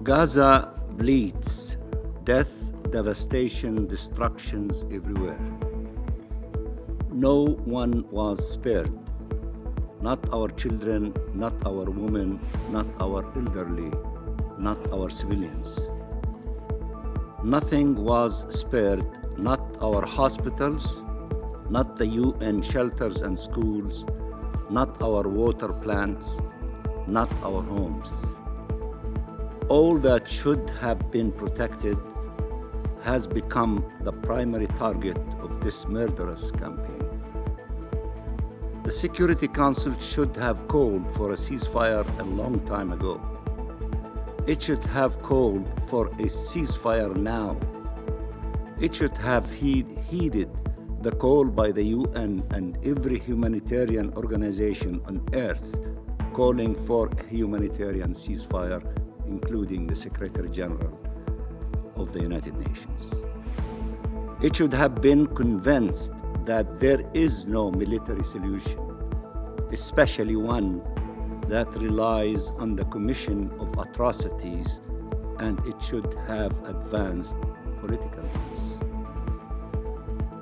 Gaza bleeds, death, devastation, destructions everywhere. No one was spared. Not our children, not our women, not our elderly, not our civilians. Nothing was spared, not our hospitals, not the UN shelters and schools, not our water plants, not our homes. All that should have been protected has become the primary target of this murderous campaign. The Security Council should have called for a ceasefire a long time ago. It should have called for a ceasefire now. It should have heeded the call by the UN and every humanitarian organization on earth calling for a humanitarian ceasefire, including the Secretary General of the United Nations. It should have been convinced that there is no military solution, especially one that relies on the commission of atrocities, and it should have advanced political ones.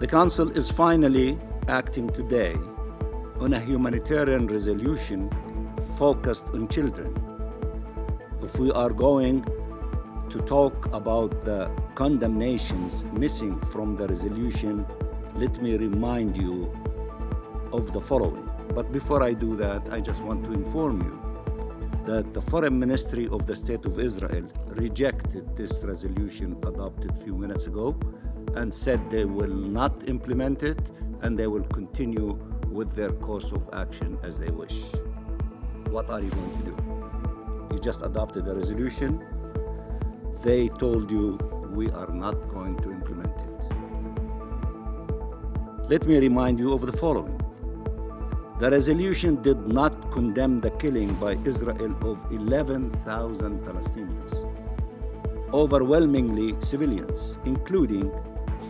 The Council is finally acting today on a humanitarian resolution focused on children. If we are going to talk about the condemnations missing from the resolution, let me remind you of the following. But before I do that, I just want to inform you that the Foreign Ministry of the State of Israel rejected this resolution adopted a few minutes ago and said they will not implement it and they will continue with their course of action as they wish. What are you going to do? You just adopted a resolution. They told you we are not going to implement it. Let me remind you of the following. The resolution did not condemn the killing by Israel of 11,000 Palestinians, overwhelmingly civilians, including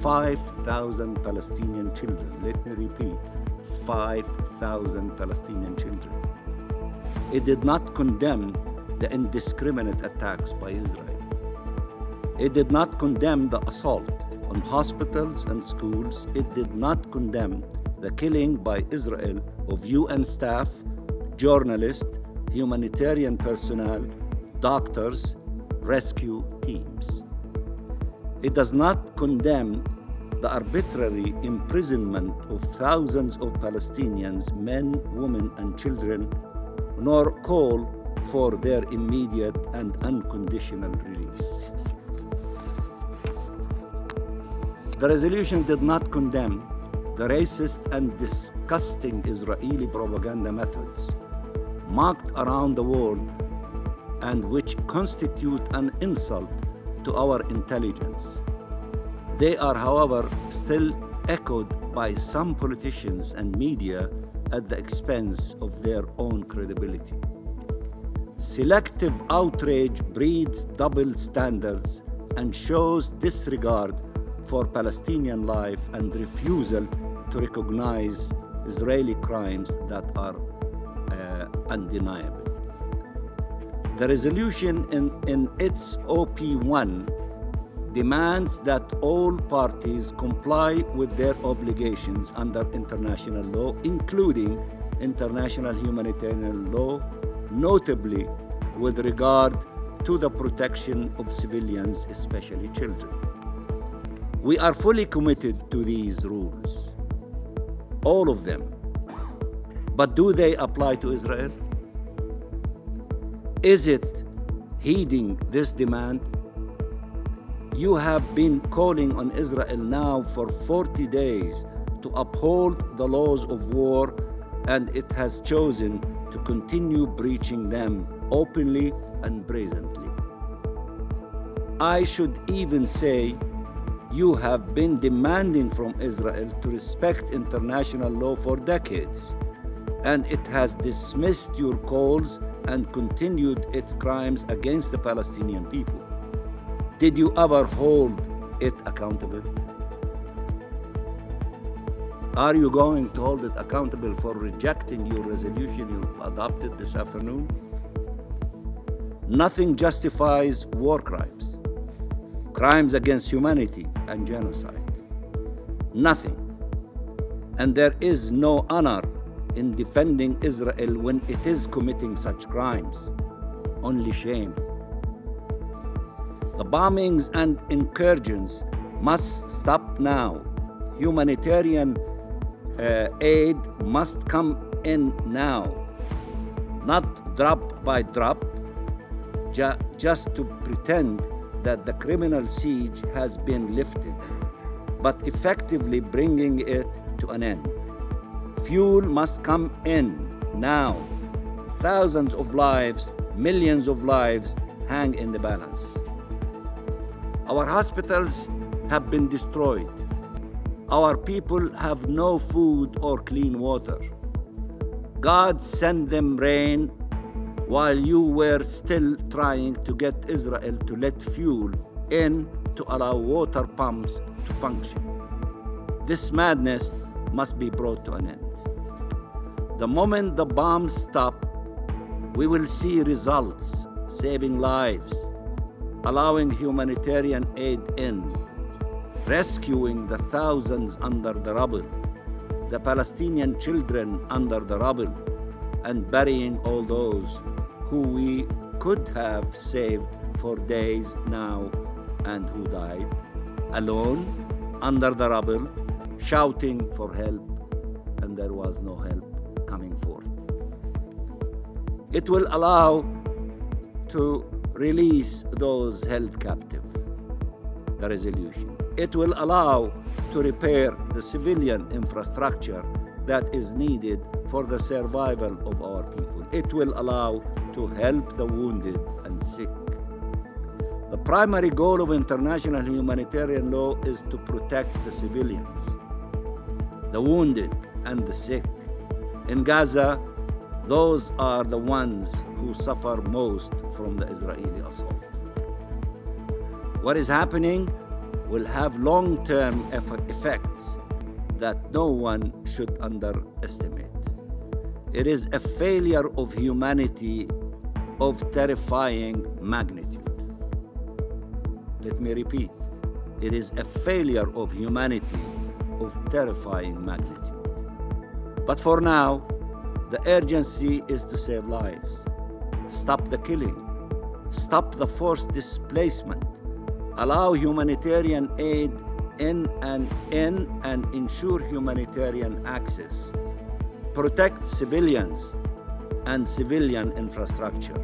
5,000 Palestinian children. Let me repeat, 5,000 Palestinian children. It did not condemn the indiscriminate attacks by Israel. It did not condemn the assault on hospitals and schools. It did not condemn the killing by Israel of UN staff, journalists, humanitarian personnel, doctors, rescue teams. It does not condemn the arbitrary imprisonment of thousands of Palestinians, men, women, and children, nor call for their immediate and unconditional release. The resolution did not condemn the racist and disgusting Israeli propaganda methods mocked around the world and which constitute an insult to our intelligence. They are, however, still echoed by some politicians and media at the expense of their own credibility. Selective outrage breeds double standards and shows disregard for Palestinian life and refusal to recognize Israeli crimes that are undeniable. The resolution in its OP1 demands that all parties comply with their obligations under international law, including international humanitarian law, notably with regard to the protection of civilians, especially children. We are fully committed to these rules, all of them. But do they apply to Israel? Is it heeding this demand? You have been calling on Israel now for 40 days to uphold the laws of war, and it has chosen to continue breaching them openly and brazenly. I should even say you have been demanding from Israel to respect international law for decades, and it has dismissed your calls and continued its crimes against the Palestinian people. Did you ever hold it accountable? Are you going to hold it accountable for rejecting your resolution you adopted this afternoon? Nothing justifies war crimes, crimes against humanity and genocide. Nothing. And there is no honor in defending Israel when it is committing such crimes. Only shame. The bombings and incursions must stop now. Humanitarian aid must come in now, not drop by drop, just to pretend that the criminal siege has been lifted, but effectively bringing it to an end. Fuel must come in now. Thousands of lives, millions of lives hang in the balance. Our hospitals have been destroyed. Our people have no food or clean water. God sent them rain while you were still trying to get Israel to let fuel in to allow water pumps to function. This madness must be brought to an end. The moment the bombs stop, we will see results, saving lives, allowing humanitarian aid in, rescuing the thousands under the rubble, the Palestinian children under the rubble, and burying all those who we could have saved for days now and who died, alone, under the rubble, shouting for help, and there was no help coming forth. It will allow to release those held captive, the resolution. It will allow to repair the civilian infrastructure that is needed for the survival of our people. It will allow to help the wounded and sick. The primary goal of international humanitarian law is to protect the civilians, the wounded and the sick. In Gaza, those are the ones who suffer most from the Israeli assault. What is happening will have long-term effects that no one should underestimate. It is a failure of humanity of terrifying magnitude. Let me repeat, it is a failure of humanity of terrifying magnitude. But for now, the urgency is to save lives, stop the killing, stop the forced displacement, allow humanitarian aid in and ensure humanitarian access, protect civilians and civilian infrastructure.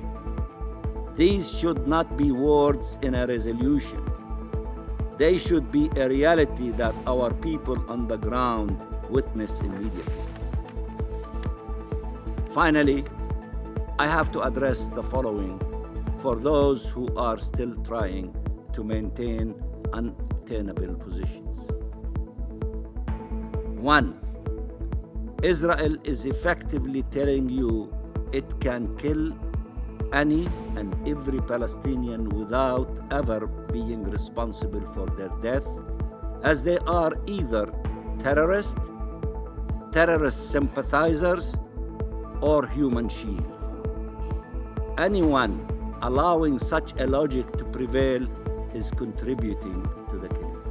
These should not be words in a resolution. They should be a reality that our people on the ground witness immediately. Finally, I have to address the following for those who are still trying to maintain untenable positions. 1. Israel is effectively telling you it can kill any and every Palestinian without ever being responsible for their death, as they are either terrorist sympathizers, or human shield. Anyone allowing such a logic to prevail is contributing to the killing.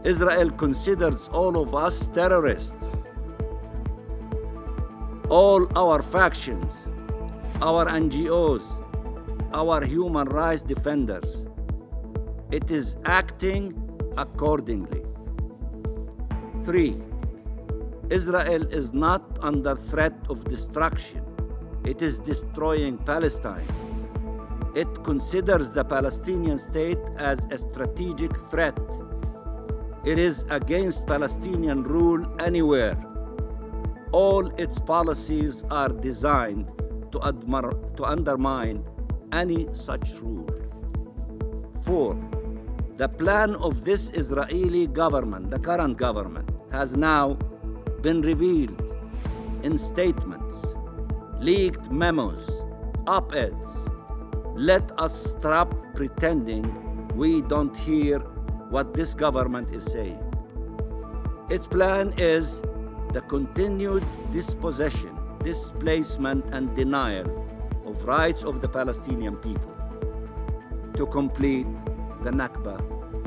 Israel considers all of us terrorists. All our factions, our NGOs, our human rights defenders. It is acting accordingly. 3. Israel is not under threat of destruction. It is destroying Palestine. It considers the Palestinian state as a strategic threat. It is against Palestinian rule anywhere. All its policies are designed to undermine any such rule. 4. The plan of this Israeli government, the current government, has now been revealed in statements, leaked memos, op-eds. Let us stop pretending we don't hear what this government is saying. Its plan is the continued dispossession, displacement, and denial of rights of the Palestinian people to complete the Nakba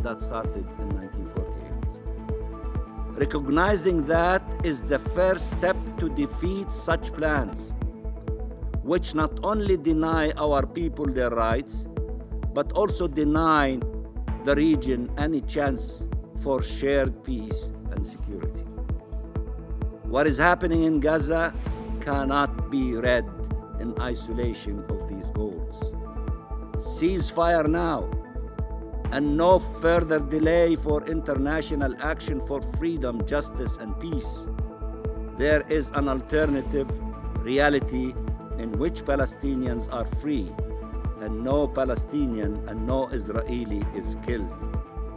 that started in 1948. Recognizing that is the first step to defeat such plans, which not only deny our people their rights, but also deny the region any chance for shared peace and security. What is happening in Gaza cannot be read in isolation of these goals. Ceasefire now, and no further delay for international action for freedom, justice, and peace. There is an alternative reality in which Palestinians are free, and no Palestinian and no Israeli is killed.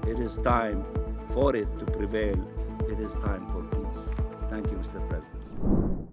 It is time for it to prevail. It is time for peace. Thank you, Mr. President.